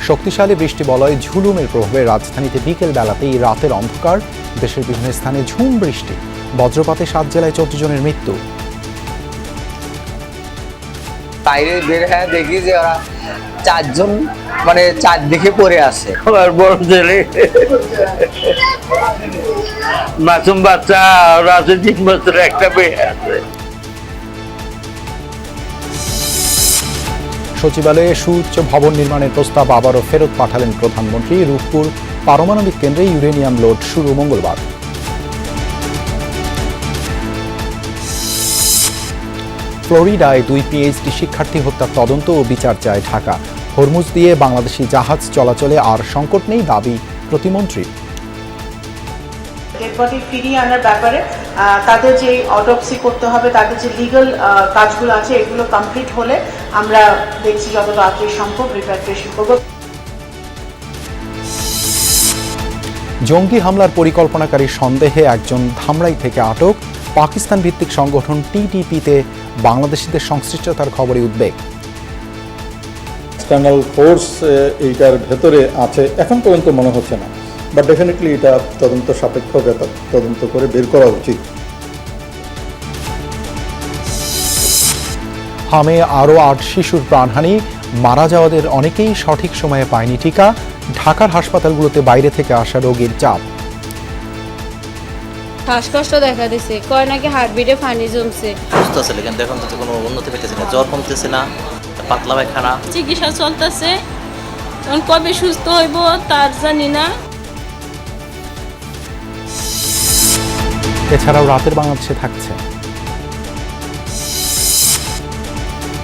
শক্তিশালী বৃষ্টি বলয় ঝুলুমের প্রভাবে রাজধানীতে বিকেল বেলাতেই রাতের অন্ধকার, দেশের বিভিন্ন স্থানে ঝুম বৃষ্টি, বজ্রপাতে 7 জেলায় 14 জনের মৃত্যু। বাইরে বের হয়ে দেখি যে ওরা 4 জন চারদিকে পড়ে আছে। আমার বড় ছেলে মাসুম বাচ্চা আর আছে 3 বছর একটা মেয়ে আছে। সচিবালয়ে সুউচ্চ ভবন নির্মাণের প্রস্তাব আবারও ফেরত পাঠালেন প্রধানমন্ত্রী। রূপপুর পারমাণবিক কেন্দ্রে ইউরেনিয়াম লোড শুরু মঙ্গলবার। ফ্লোরিডায় 2 পিএইচডি শিক্ষার্থী হত্যার তদন্ত ও বিচার চায় ঢাকা। হরমুজ দিয়ে বাংলাদেশি জাহাজ চলাচলে আর সংকট নেই, দাবি প্রতিমন্ত্রী। ডেড বডি ফিরিয়ে আনার ব্যাপারে তাদের যে অটোপসি করতে হবে, তাদের যে লিগ্যাল কাজগুলো আছে, এগুলো কমপ্লিট হলে আমরা দেখছি যত তাড়াতাড়ি সম্ভব রিপ্যাট্রিয়েশন করব। জঙ্গি হামলার পরিকল্পনাকারী সন্দেহে একজন ধামরাই থেকে আটক। পাকিস্তান ভিত্তিক সংগঠন টিটিপিতে বাংলাদেশিদের সংশ্লিষ্টতার খবরে উদ্বেগ। এক্সটার্নাল ফোর্স এইটার ভেতরে আছে এখন পর্যন্ত মনে হচ্ছে না, বাট ডেফিনেটলি এটা তদন্ত সাপেক্ষ ব্যাপার, তদন্ত করে বের করা উচিত। হামে আরও 8 শিশুর প্রাণহানি, মারা যাওয়াদের অনেকেই সঠিক সময়ে পায়নি টিকা। ঢাকার হাসপাতালগুলোতে বাইরে থেকে আসা রোগীর চাপ। শ্বাসকষ্ট দেখা দিছে, কয় নাকি হার্টবিটে পানি জমছে। সুস্থ আছে কিন্তু এখন তো কোনো উন্নতি পেতেছে না, জ্বর কমতেছে না, পাতলা পায়খানা। চিকিৎসা চলতেছে, এখন কবে সুস্থ হইব তার জানি না। এছাড়াও রাতের বাংলাদেশে থাকছে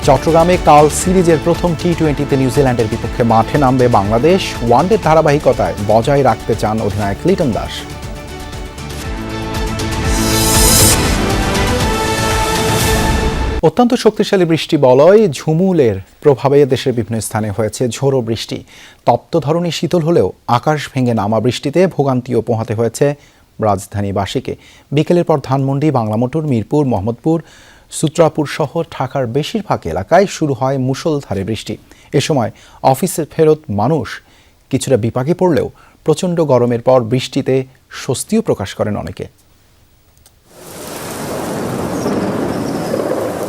চট্টগ্রামে কাল সিরিজের প্রথম টি-20তে নিউজিল্যান্ডের বিপক্ষে মাঠে নামবে বাংলাদেশ। ওয়ানডের ধারাবাহিকতায় বজায় রাখতে চান অধিনায়ক লিটন দাস। অত্যন্ত শক্তিশালী বৃষ্টি বলয় ঝুমুলের প্রভাবে দেশের বিভিন্ন স্থানে হয়েছে ঝোড়ো বৃষ্টি। তপ্ত ধরনী শীতল হলেও আকাশ ভেঙে নামা বৃষ্টিতে ভোগান্তিও পোহাতে হয়েছে রাজধানীবাসীকে। বিকেলের পর ধানমন্ডি, বাংলা মোটর, মিরপুর, মোহাম্মদপুর, সূত্রাপুর সহ ঢাকার বেশিরভাগ এলাকায় শুরু হয় মুষলধারে বৃষ্টি। এ সময় অফিসে ফেরত মানুষ কিছুটা বিপাকে পড়লেও প্রচণ্ড গরমের পর বৃষ্টিতে স্বস্তিও প্রকাশ করেন অনেকে।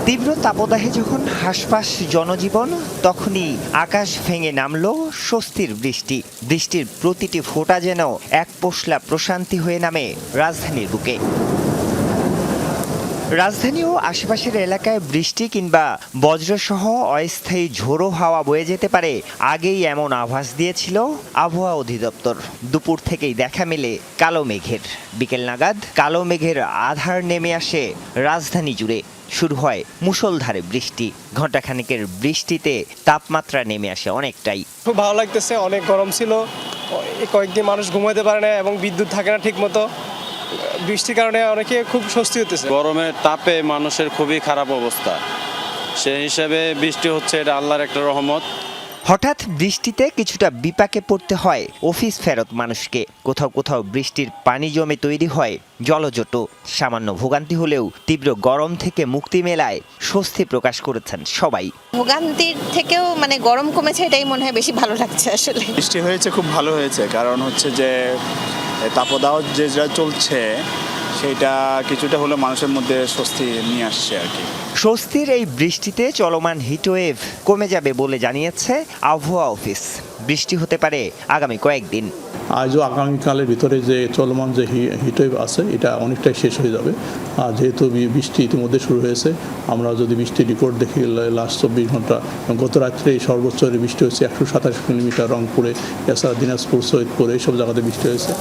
তীব্র তাপদাহে যখন হাঁসফাঁস জনজীবন, তখনই আকাশ ভেঙে নামল স্বস্তির বৃষ্টি। বৃষ্টির প্রতিটি ফোঁটা যেন এক পশলা প্রশান্তি হয়ে নামে রাজধানীর বুকে। রাজধানী ও আশেপাশের এলাকায় বৃষ্টি কিংবা বজ্রসহ অস্থায়ী ঝোড়ো হাওয়া বয়ে যেতে পারে, আগেই এমন আভাস দিয়েছিল আবহাওয়া অধিদপ্তর। দুপুর থেকেই দেখা মেলে কালো মেঘের। বিকেল নাগাদ কালো মেঘের আধার নেমে আসে রাজধানী জুড়ে। শুরু হয় মুষলধারে বৃষ্টি। ঘণ্টাখানেকের বৃষ্টিতে তাপমাত্রা নেমে আসে অনেকটাই। খুব ভালো লাগতেছে, অনেক গরম ছিল, কয়েকদিন মানুষ ঘুমাতে পারে না এবং বিদ্যুৎ থাকে না ঠিক মতো। বৃষ্টির কারণে অনেকে খুব স্বস্তি হতেছে। গরমের তাপে মানুষের খুবই খারাপ অবস্থা, সেই হিসাবে বৃষ্টি হচ্ছে, এটা আল্লাহর একটা রহমত। হঠাৎ বৃষ্টিতে কিছুটা বিপাকে পড়তে হয় অফিস ফেরত মানুষকে। কোথাও কোথাও বৃষ্টির পানি জমে তৈরি হয় জলজট। সামান্য ভোগান্তি হলেও তীব্র গরম থেকে মুক্তি মেলায় স্বস্তি প্রকাশ করেছেন সবাই। ভোগান্তির থেকেও গরম কমেছে, এটাই মনে হয় বেশি ভালো লাগছে। আসলে বৃষ্টি হয়েছে, খুব ভালো হয়েছে, কারণ হচ্ছে যে তাপদাহ যেটা চলছে সেটা কিছুটা হলো মানুষের মধ্যে স্বস্তি নিয়ে আসছে আর কি। স্বস্তির এই বৃষ্টিতে চলমান হিটওয়েভ কমে যাবে বলে জানিয়েছে আবহাওয়া অফিস। বৃষ্টি হতে পারে আগামী কয়েকদিন। আজও আগামীকালের ভিতরে যে চলমান যে হিটওয়েভ আছে এটা অনেকটাই শেষ হয়ে যাবে। আর যেহেতু বৃষ্টি ইতিমধ্যে শুরু হয়েছে, আমরা যদি বৃষ্টির রিপোর্ট দেখি লাস্ট 24 ঘন্টা, গত রাত্রে সর্বোচ্চ বৃষ্টি হয়েছে 127 মিলিমিটার রংপুরে, এছাড়া দিনাজপুর, সৈয়দপুর এইসব জায়গাতে বৃষ্টি হয়েছে।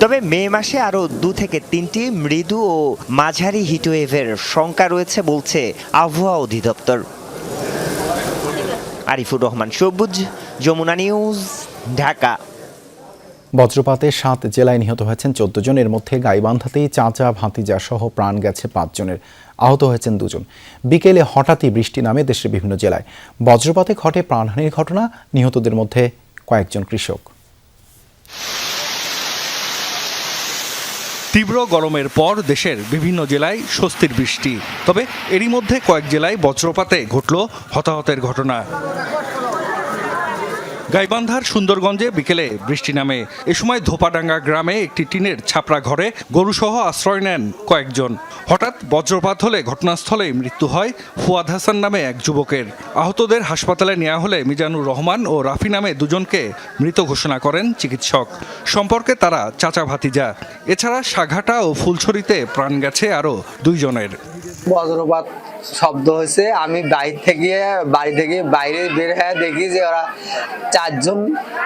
তবে মে মাসে আরও 2 থেকে 3টি মৃদু ও মাঝারি হিটওয়েভের শঙ্কা রয়েছে বলছে আবহাওয়া অধিদপ্তর। আরিফুর রহমান সবুজ, যমুনা নিউজ, ঢাকা। বজ্রপাতে 7 জেলায় নিহত হয়েছেন 14 জন। এর মধ্যে গাইবান্ধাতেই চাচা ভাতিজা সহ প্রাণ গেছে 5 জনের, আহত হয়েছেন 2 জন। বিকেলে হঠাৎই বৃষ্টি নামে দেশের বিভিন্ন জেলায়। বজ্রপাতে ঘটে প্রাণহানির ঘটনা, নিহতদের মধ্যে কয়েকজন কৃষক। তীব্র গরমের পর দেশের বিভিন্ন জেলায় স্বস্তির বৃষ্টি। তবে এরই মধ্যে কয়েক জেলায় বজ্রপাতে ঘটল হতাহতের ঘটনা। গাইবান্ধার সুন্দরগঞ্জে বিকেলে বৃষ্টি নামে। এ সময় ধোপাডাঙ্গা গ্রামে একটি টিনের ছাপরা ঘরে গরুসহ আশ্রয় নেন কয়েকজন। হঠাৎ বজ্রপাত হলে ঘটনাস্থলেই মৃত্যু হয় ফুয়াদ হাসান নামে এক যুবকের। আহতদের হাসপাতালে নেওয়া হলে মিজানুর রহমান ও রাফি নামে দুজনকে মৃত ঘোষণা করেন চিকিৎসক। সম্পর্কে তারা চাচা ভাতিজা। এছাড়া সাঘাটা ও ফুলছড়িতে প্রাণ গেছে আরও 2 জনের। বজ্রপাত শব্দ হয়েছে, আমি বাড়ি থেকে বাইরে বের হয়ে দেখি যে ওরা 4 জন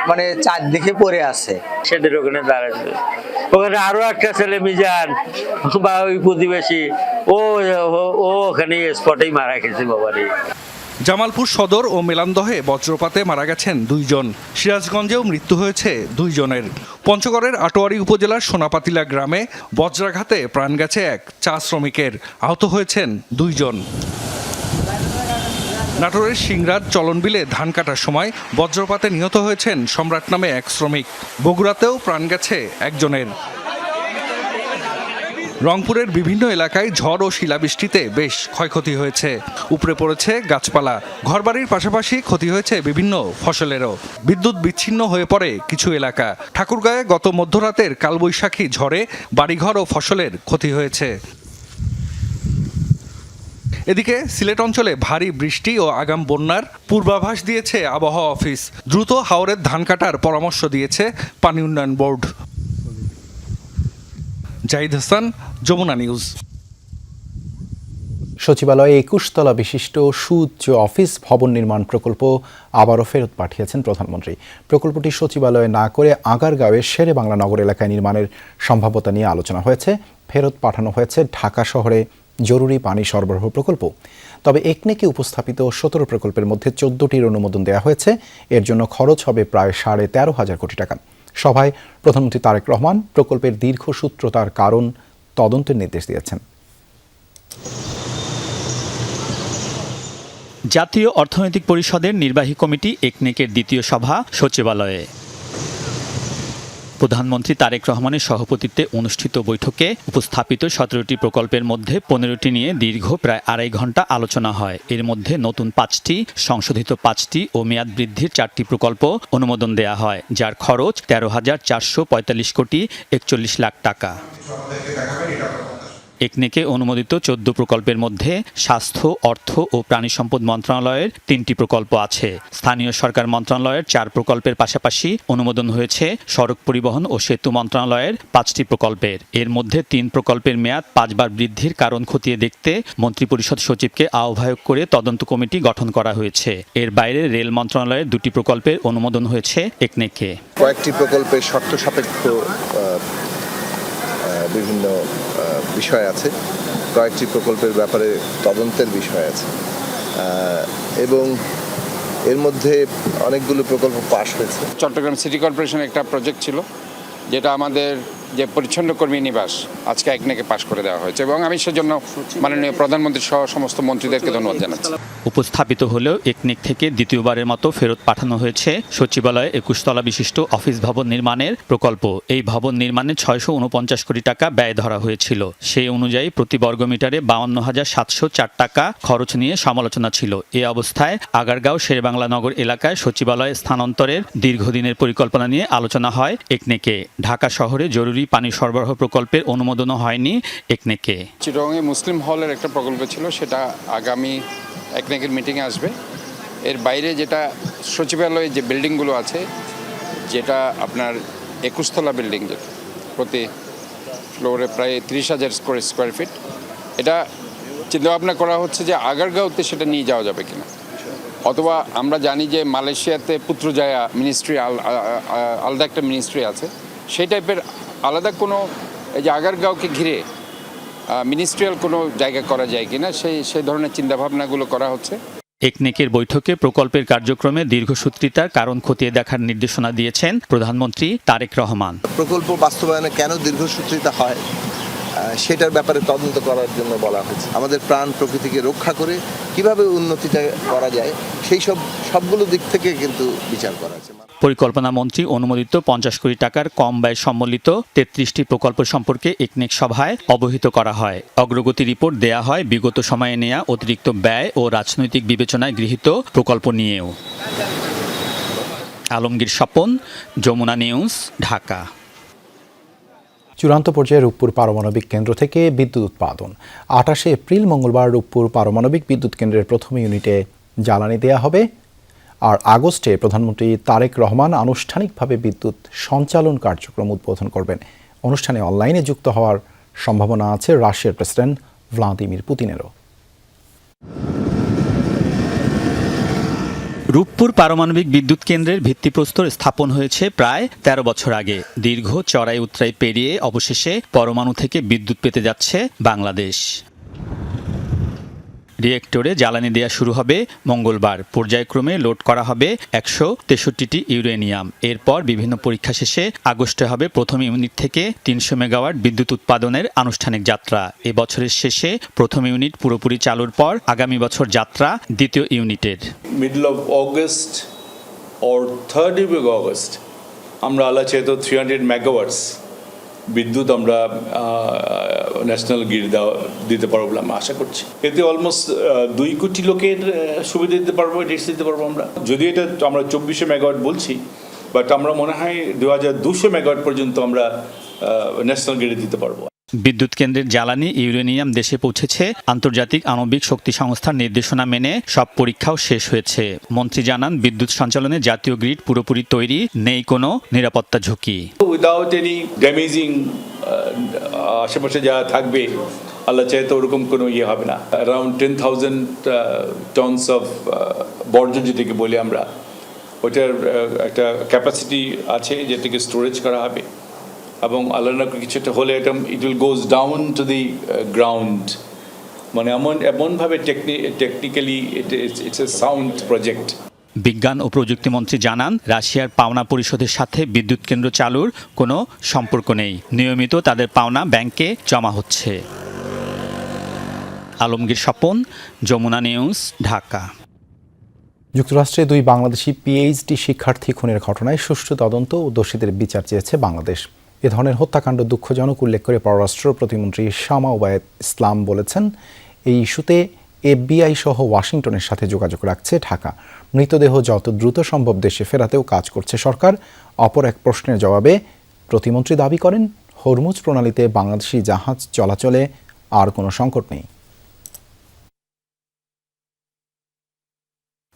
মানে চারদিকে পড়ে আছে। সেদের ওখানে দাঁড়াচ্ছে, ওখানে আরো একটা ছেলে মিজান বা ওই প্রতিবেশী ও ওখানে স্পটেই মারা গেছে বাবারে। জামালপুর সদর ও মেলান্দহে বজ্রপাতে মারা গেছেন 2 জন। সিরাজগঞ্জেও মৃত্যু হয়েছে 2 জনের। পঞ্চগড়ের আটোয়ারী উপজেলার সোনাপাতিলা গ্রামে বজ্রাঘাতে প্রাণ গেছে এক চা শ্রমিকের। আহত হয়েছেন 2 জন। নাটোরের সিংরাজ চলনবিলে ধান কাটার সময় বজ্রপাতে নিহত হয়েছেন সম্রাট নামে এক শ্রমিক। বগুড়াতেও প্রাণ গেছে একজনের। রংপুরের বিভিন্ন এলাকায় ঝড় ও শিলাবৃষ্টিতে বেশ ক্ষয়ক্ষতি হয়েছে। উপড়ে পড়েছে গাছপালা। ঘরবাড়ির পাশাপাশি ক্ষতি হয়েছে বিভিন্ন ফসলেরও। বিদ্যুৎ বিচ্ছিন্ন হয়ে পড়ে কিছু এলাকা। ঠাকুরগাঁয়ে গত মধ্যরাতের কালবৈশাখী ঝড়ে বাড়িঘর ও ফসলের ক্ষতি হয়েছে। এদিকে সিলেট অঞ্চলে ভারী বৃষ্টি ও আগাম বন্যার পূর্বাভাস দিয়েছে আবহাওয়া অফিস। দ্রুত হাওরের ধান কাটার পরামর্শ দিয়েছে পানি উন্নয়ন বোর্ড। জাহিদ হাসান, যমুনা নিউজ। সচিবালয়ে 21 তলা বিশিষ্ট সুউচ্চ অফিস ভবন নির্মাণ প্রকল্প আবারও ফেরত পাঠিয়েছেন প্রধানমন্ত্রী। প্রকল্পটি সচিবালয়ে না করে আগারগাঁওয়ের শেরে বাংলা নগর এলাকায় নির্মাণের সম্ভাব্যতা নিয়ে আলোচনা হয়েছে। ফেরত পাঠানো হয়েছে ঢাকা শহরে জরুরি পানি সরবরাহ প্রকল্প। তবে একনেকে উপস্থাপিত 17 প্রকল্পের মধ্যে 14টির অনুমোদন দেওয়া হয়েছে। এর জন্য খরচ হবে প্রায় 13,500 কোটি টাকা। সভায় প্রধানমন্ত্রী তারেক রহমান প্রকল্পের দীর্ঘসূত্রতার কারণ তদন্তের নির্দেশ দিয়েছেন। জাতীয় অর্থনৈতিক পরিষদের নির্বাহী কমিটি একনেকের 2য় সভা সচিবালয়ে। প্রধানমন্ত্রী তারেক রহমানের সভাপতিত্বে অনুষ্ঠিত বৈঠকে উপস্থাপিত 17টি প্রকল্পের মধ্যে 15টি নিয়ে দীর্ঘ প্রায় 2.5 ঘন্টা আলোচনা হয়। এর মধ্যে নতুন 5টি, সংশোধিত 5টি ও মেয়াদ বৃদ্ধির 4টি প্রকল্প অনুমোদন দেয়া হয়, যার খরচ 13,445 কোটি 41 লাখ টাকা। একনেকে অনুমোদিত 14 প্রকল্পের মধ্যে স্বাস্থ্য, অর্থ ও প্রাণী সম্পদ মন্ত্রণালয়ের 3টি প্রকল্প আছে। স্থানীয় সরকার মন্ত্রণালয়ের 4 প্রকল্পের পাশাপাশি অনুমোদন হয়েছে সড়ক পরিবহন ও সেতু মন্ত্রণালয়ের 5টি প্রকল্পের। এর মধ্যে 3 প্রকল্পের মেয়াদ 5 বার বৃদ্ধির কারণ খতিয়ে দেখতে মন্ত্রিপরিষদ সচিবকে আহ্বায়ক করে তদন্ত কমিটি গঠন করা হয়েছে। এর বাইরে রেল মন্ত্রণালয়ের 2টি প্রকল্পের অনুমোদন হয়েছে একনেকে। কয়েকটি প্রকল্পের শর্ত সাপেক্ষ বিভিন্ন বিষয় আছে, কয়েকটি প্রকল্পের ব্যাপারে তদন্তের বিষয় আছে এবং এর মধ্যে অনেকগুলো প্রকল্প পাস হয়েছে। চট্টগ্রাম সিটি কর্পোরেশনের একটা প্রজেক্ট ছিল, যেটা আমাদের যে পরিচ্ছন্ন কর্মী নিবাস, আজকে একনেকে পাস করে দেওয়া হয়েছে এবং আমি সেজন্য মাননীয় প্রধানমন্ত্রী সহ সমস্ত মন্ত্রীদেরকে ধন্যবাদ জানাচ্ছি। উপস্থাপিত হলেও একনেক থেকে দ্বিতীয়বারের মতো ফেরত পাঠানো হয়েছে সচিবালয়ে 21 তলা বিশিষ্ট অফিস ভবন নির্মাণের প্রকল্প। এই ভবন নির্মাণে 649 কোটি টাকা ব্যয় ধরা হয়েছিল। সেই অনুযায়ী প্রতি বর্গমিটারে 52,704 টাকা খরচ নিয়ে সমালোচনা ছিল। এ অবস্থায় আগারগাঁও শেরেবাংলা নগর এলাকায় সচিবালয় স্থানান্তরের দীর্ঘদিনের পরিকল্পনা নিয়ে আলোচনা হয় একনেকে। ঢাকা শহরে জরুরি পানি সরবরাহ প্রকল্পের অনুমোদনও হয়নি একনেকে। চিটগাঁয়ে মুসলিম হলের একটা প্রকল্প ছিল, সেটা আগামী একনেকের মিটিংয়ে আসবে। এর বাইরে যেটা সচিবালয়ে যে বিল্ডিংগুলো আছে, যেটা আপনার 21 তলা বিল্ডিং, যেটা প্রতি ফ্লোরে প্রায় 30,000 স্কোয়ার ফিট, এটা চিন্তাভাবনা করা হচ্ছে যে আগারগাঁওতে সেটা নিয়ে যাওয়া যাবে কিনা। অথবা আমরা জানি যে মালয়েশিয়াতে পুত্রজায়া মিনিস্ট্রি আলাদা একটা মিনিস্ট্রি আছে, সেই টাইপের আলাদা কোনো এই যে আগারগাঁওকে ঘিরে মিনিস্ট্রিয়াল কোনো জায়গা করা যায় কিনা, সেই ধরনের চিন্তাভাবনাগুলো করা হচ্ছে। একনেকের বৈঠকে প্রকল্পের কার্যক্রমে দীর্ঘসূত্রিতার কারণ খতিয়ে দেখার নির্দেশনা দিয়েছেন প্রধানমন্ত্রী তারেক রহমান। প্রকল্প বাস্তবায়নে কেন দীর্ঘসূত্রিতা হয় সেটার ব্যাপারে তদন্ত করার জন্য বলা হয়েছে। আমাদের প্রাণ প্রকৃতিকে রক্ষা করে কিভাবে উন্নতিটা করা যায় সেই সবগুলো দিক থেকে কিন্তু বিচার করা হয়েছে। পরিকল্পনা মন্ত্রী অনুমোদিত 50 কোটি টাকার কম ব্যয় সম্বলিত 33টি প্রকল্প সম্পর্কে একনেক সভায় অবহিত করা হয়। অগ্রগতি রিপোর্ট দেয়া হয় বিগত সময়ে নেয়া অতিরিক্ত ব্যয় ও রাজনৈতিক বিবেচনায় গৃহীত প্রকল্প নিয়েও। আলমগীর স্বপন, যমুনা নিউজ, ঢাকা। চূড়ান্ত পর্যায়ে রূপপুর পারমাণবিক কেন্দ্র থেকে বিদ্যুৎ উৎপাদন। 28 এপ্রিল মঙ্গলবার রূপপুর পারমাণবিক বিদ্যুৎ কেন্দ্রের প্রথম ইউনিটে জ্বালানি দেয়া হবে। আর আগস্টে প্রধানমন্ত্রী তারেক রহমান আনুষ্ঠানিকভাবে বিদ্যুৎ সঞ্চালন কার্যক্রম উদ্বোধন করবেন। অনুষ্ঠানে অনলাইনে যুক্ত হওয়ার সম্ভাবনা আছে রাশিয়ার প্রেসিডেন্ট ভ্লাদিমির পুতিনেরও। রূপপুর পারমাণবিক বিদ্যুৎ কেন্দ্রের ভিত্তিপ্রস্তর স্থাপন হয়েছে প্রায় 13 বছর আগে। দীর্ঘ চড়াই উতরাই পেরিয়ে অবশেষে পরমাণু থেকে বিদ্যুৎ পেতে যাচ্ছে বাংলাদেশ। রিয়েক্টরে জ্বালানি দেওয়া শুরু হবে মঙ্গলবার। পর্যায়ক্রমে লোড করা হবে 163টি ইউরেনিয়াম। এরপর বিভিন্ন পরীক্ষা শেষে আগস্টে হবে প্রথম ইউনিট থেকে 300 মেগাওয়াট বিদ্যুৎ উৎপাদনের আনুষ্ঠানিক যাত্রা। এ বছরের শেষে প্রথম ইউনিট পুরোপুরি চালুর পর আগামী বছর যাত্রা দ্বিতীয় ইউনিটের। Middle of August or 3rd week August আমরা আল্লাহ চাইতো 300 মেগাওয়াটস বিদ্যুৎ আমরা ন্যাশনাল গ্রিড দিতে পারবো বলে আমরা আশা করছি। এতে অলমোস্ট 2 কোটি লোকের সুবিধা দিতে পারবো, রেস্ট দিতে পারবো আমরা। যদি এটা আমরা 2400 মেগাওয়াট বলছি, বাট আমরা মনে হয় 2200 মেগাওয়াট পর্যন্ত আমরা ন্যাশনাল গ্রিডে দিতে পারবো। বিদ্যুৎ কেন্দ্রের জ্বালানি ইউরেনিয়াম দেশে পৌঁছেছে। আন্তর্জাতিক আণবিক শক্তি সংস্থার নির্দেশনা মেনে সব পরীক্ষাও শেষ হয়েছে। মন্ত্রী জানান, বিদ্যুৎ সঞ্চালনে জাতীয় গ্রিড পুরোপুরি তৈরি, নেই কোনো নিরাপত্তা ঝুঁকি। উইদাউট এনি ড্যামেজিং আশেপাশে যা থাকবে আল্লাহ চাইতে ওরকম কোনো ইয়ে হবে না। অ্যারাউন্ড 10,000 টনস অফ বর্জ্য যেটাকে বলি আমরা, ওটার একটা ক্যাপাসিটি আছে যেটাকে স্টোরেজ করা হবে এবং আল্লাহ না কিছুটা হলে এটা it will goes down to the ground. মানে এমনভাবে technically it's a sound project. বিজ্ঞান ও প্রযুক্তি মন্ত্রী জানান, রাশিয়ার পাওনা পরিশোধের সাথে বিদ্যুৎ কেন্দ্র চালুর কোনো সম্পর্ক নেই। নিয়মিত তাদের পাওনা ব্যাংকে জমা হচ্ছে। আলমগীর স্বপন, যমুনা নিউজ, ঢাকা। যুক্তরাষ্ট্রে 2 বাংলাদেশি পিএইচডি শিক্ষার্থী খুনের ঘটনায় সুষ্ঠু তদন্ত ও দোষীদের বিচার চেয়েছে বাংলাদেশ। এ ধরনের হত্যাকাণ্ড দুঃখজনক উল্লেখ করে পররাষ্ট্র প্রতিমন্ত্রী শামা ওবায়েদ ইসলাম বলেছেন, এই ইস্যুতে এফবিআই সহ ওয়াশিংটনের সাথে যোগাযোগ রাখছে ঢাকা। মৃতদেহ যত দ্রুত সম্ভব দেশে ফেরাতেও কাজ করছে সরকার। অপর এক প্রশ্নের জবাবে প্রতিমন্ত্রী দাবি করেন, হরমুজ প্রণালীতে বাংলাদেশি জাহাজ চলাচলে আর কোনো সংকট নেই।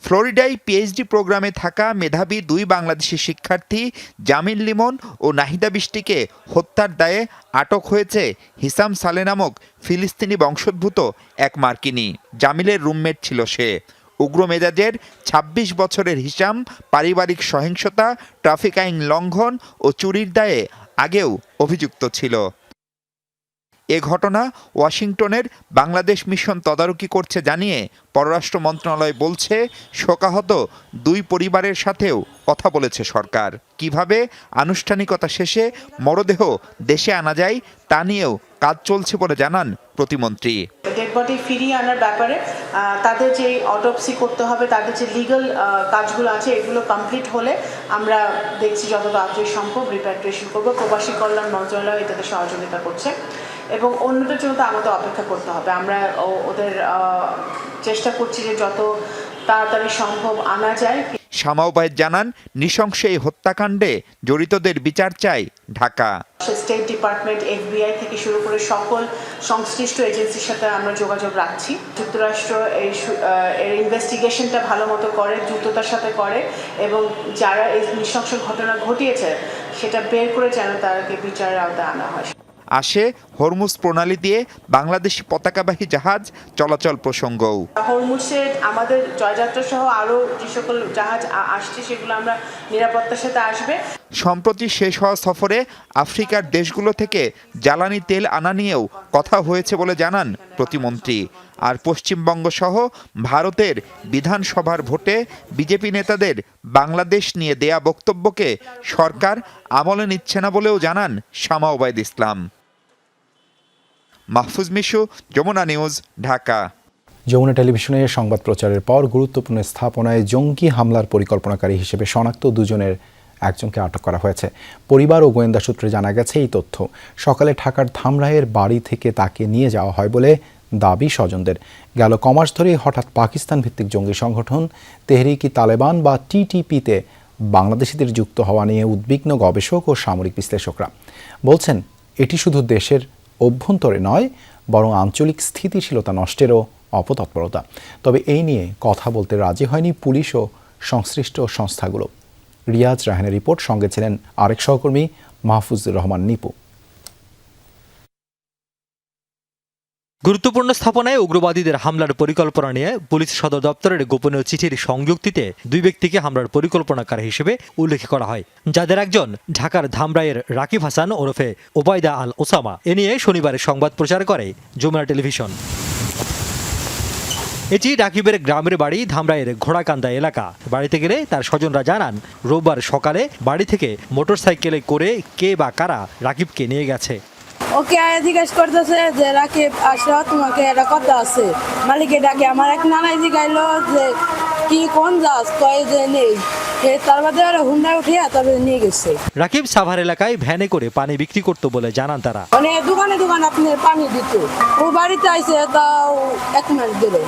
ফ্লোরিডায় পিএইচডি প্রোগ্রামে থাকা মেধাবী 2 বাংলাদেশি শিক্ষার্থী জামিল লিমন ও নাহিদা বৃষ্টিকে হত্যার দায়ে আটক হয়েছে হিসাম সালে নামক ফিলিস্তিনি বংশোদ্ভূত এক মার্কিনী। জামিলের রুমমেট ছিল সে। উগ্র মেজাজের 26 বছরের হিসাম পারিবারিক সহিংসতা, ট্রাফিক আইন লঙ্ঘন ও চুরির দায়ে আগেও অভিযুক্ত ছিল। এ ঘটনা ওয়াশিংটনের বাংলাদেশ মিশন তদারকি করছে জানিয়ে পররাষ্ট্র মন্ত্রণালয় বলছে, শোকাহত 2 পরিবারের সাথেও কথা বলেছে সরকার। কিভাবে আনুষ্ঠানিকতা শেষে মরদেহ দেশে আনা যায় তা নিয়েও কাজ চলছে বলে জানান প্রতিমন্ত্রী। ডেড বডি ফিরিয়ে আনার ব্যাপারে তাদের যে অটোপসি করতে হবে, তাদের যে লিগ্যাল কাজগুলো আছে, এগুলো কমপ্লিট হলে আমরা দেখছি যত তাড়াতাড়ি সম্ভব রিপ্যাট্রিয়েশন করবো। প্রবাসী কল্যাণ মন্ত্রণালয় এটাতে সহযোগিতা করছে এবং অন্যদের জন্য তো আমাদের অপেক্ষা করতে হবে। আমরা ওদের চেষ্টা করছি যে যত তাড়াতাড়ি সম্ভব আনা যায়। শামা ওবায়েদ জানান, নৃশংস এই হত্যাকাণ্ডে জড়িতদের বিচার চাই ঢাকা। স্টেট ডিপার্টমেন্ট, এফবিআই থেকে শুরু করে সকল সংশ্লিষ্ট এজেন্সির সাথে আমরা যোগাযোগ রাখছি। যুক্তরাষ্ট্র এর ইনভেস্টিগেশনটা ভালো মতো করে, দ্রুততার সাথে করে এবং যারা এই নৃশংস ঘটনা ঘটিয়েছে সেটা বের করে যেন তাদেরকে বিচারের আওতায় আনা হয়। আসে হরমুজ প্রণালী দিয়ে বাংলাদেশি পতাকাবাহী জাহাজ চলাচল প্রসঙ্গও। হরমুজে আমাদের জয়যাত্রা সহ আরও যে সকল জাহাজ আসছে সেগুলো আমরা নিরাপত্তার সাথে আসবে। সম্প্রতি শেষ হওয়া সফরে আফ্রিকার দেশগুলো থেকে জ্বালানি তেল আনা নিয়েও কথা হয়েছে বলে জানান প্রতিমন্ত্রী। আর পশ্চিমবঙ্গ সহ ভারতের বিধানসভার ভোটে বিজেপি নেতাদের বাংলাদেশ নিয়ে দেয়া বক্তব্যকে সরকার আমলে নিচ্ছে না বলেও জানান শামা ওবায়েদ ইসলাম। মাহফুজ মিশু, যমুনা নিউজ, ঢাকা। যমুনা টেলিভিশনের সংবাদ প্রচারের পর গুরুত্বপূর্ণ স্থাপনায় জঙ্গি হামলার পরিকল্পনাকারী হিসেবে শনাক্ত 2 জনের একজনকে আটক করা হয়েছে। পরিবার ও গোয়েন্দা সূত্রে জানা গেছে এই তথ্য। সকালে ঢাকার ধামরাইয়ের বাড়ি থেকে তাকে নিয়ে যাওয়া হয় বলে দাবি স্বজনদের। গেল কমাস ধরে হঠাৎ পাকিস্তান ভিত্তিক জঙ্গি সংগঠন তেহরিকি তালেবান বা টিটিপিতে বাংলাদেশিদের যুক্ত হওয়া নিয়ে উদ্বিগ্ন গবেষক ও সামরিক বিশ্লেষকরা বলছেন, এটি শুধু দেশের অভ্যন্তরে নয়, বরং আঞ্চলিক স্থিতিশীলতা নষ্টেরও অপতৎপরতা। তবে এই নিয়ে কথা বলতে রাজি হয়নি পুলিশ ও সংশ্লিষ্ট সংস্থাগুলো। রিয়াজ রাহানের রিপোর্ট, সঙ্গে ছিলেন আরেক সহকর্মী মাহফুজুর রহমান নিপু। গুরুত্বপূর্ণ স্থাপনায় উগ্রবাদীদের হামলার পরিকল্পনা নিয়ে পুলিশ সদর দপ্তরের গোপনীয় চিঠির সংযুক্তিতে 2 ব্যক্তিকে হামলার পরিকল্পনাকারী হিসেবে উল্লেখ করা হয়, যাদের একজন ঢাকার ধামরাইয়ের রাকিব হাসান ওরফে ওবায়দা আল ওসামা। এ নিয়ে শনিবার সংবাদ প্রচার করে যমুনা টেলিভিশন। এটি রাকিবের গ্রামের বাড়ি ধামরাইয়ের ঘোড়াকান্দা এলাকা। বাড়িতে গেলে তার স্বজনরা জানান, রোববার সকালে বাড়ি থেকে মোটরসাইকেলে করে কে বা কারা রাকিবকে নিয়ে গেছে। ওকে জিজ্ঞেস করতেছে যে রাকিব আসো, তোমাকে একটা কথা আছে। মালিকে ডাকে, আমার এক নানাই জিজ্ঞাইলো যে কি কোন যাস, কয় যে নেই। তার বাদে ওরা হুন্ডা উঠিয়ে তারপরে নিয়ে গেছে। রাকিব সাভার এলাকায় ভ্যানে করে পানি বিক্রি করতো বলে জানান তারা। মানে দোকানে দোকানে আপনার পানি দিত। ও বাড়িতে আইসে তাও 1 মাস ধরে।